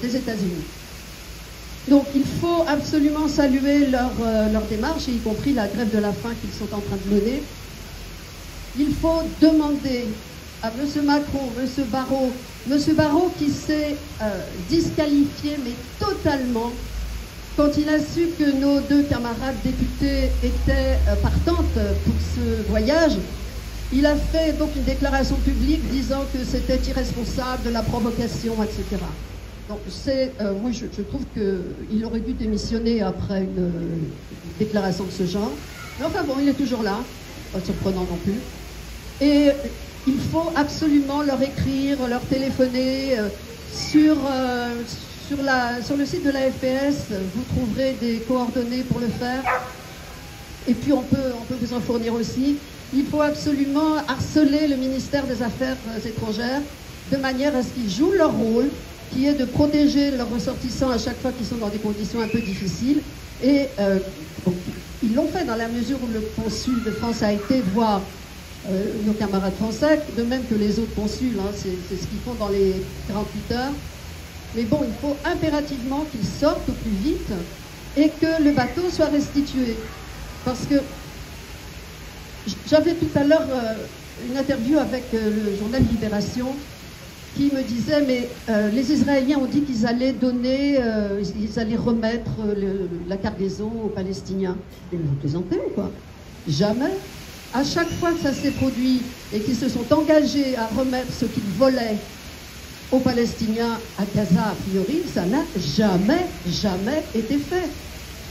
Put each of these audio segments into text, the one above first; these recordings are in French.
des États-Unis. Donc il faut absolument saluer leur démarche, y compris la grève de la faim qu'ils sont en train de mener. Il faut demander à M. Macron, M. Barrot qui s'est disqualifié, mais totalement, quand il a su que nos deux camarades députés étaient partantes pour ce voyage. Il a fait donc une déclaration publique disant que c'était irresponsable, de la provocation, etc. Donc moi je trouve qu'il aurait dû démissionner après une déclaration de ce genre. Mais enfin bon, il est toujours là, pas surprenant non plus. Et il faut absolument leur écrire, leur téléphoner. Sur le site de la FPS, vous trouverez des coordonnées pour le faire. Et puis on peut vous en fournir aussi. Il faut absolument harceler le ministère des Affaires étrangères de manière à ce qu'ils jouent leur rôle, qui est de protéger leurs ressortissants à chaque fois qu'ils sont dans des conditions un peu difficiles. Et bon, ils l'ont fait dans la mesure où le consul de France a été voir nos camarades français, de même que les autres consuls, hein, c'est ce qu'ils font dans les 48 heures. Mais bon, il faut impérativement qu'ils sortent au plus vite et que le bateau soit restitué. Parce que j'avais tout à l'heure une interview avec le journal Libération qui me disait, mais les Israéliens ont dit qu'ils allaient donner, ils allaient remettre la cargaison aux Palestiniens. Et vous plaisantez ou quoi? Jamais. À chaque fois que ça s'est produit et qu'ils se sont engagés à remettre ce qu'ils volaient aux Palestiniens à Gaza, a priori, ça n'a jamais été fait.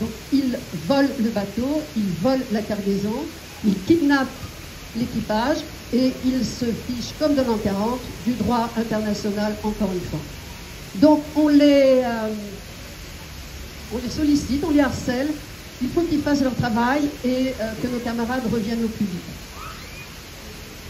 Donc ils volent le bateau, ils volent la cargaison, ils kidnappent l'équipage et ils se fichent, comme de l'an 40, du droit international, encore une fois. Donc on les sollicite, on les harcèle, il faut qu'ils fassent leur travail et que nos camarades reviennent au plus vite.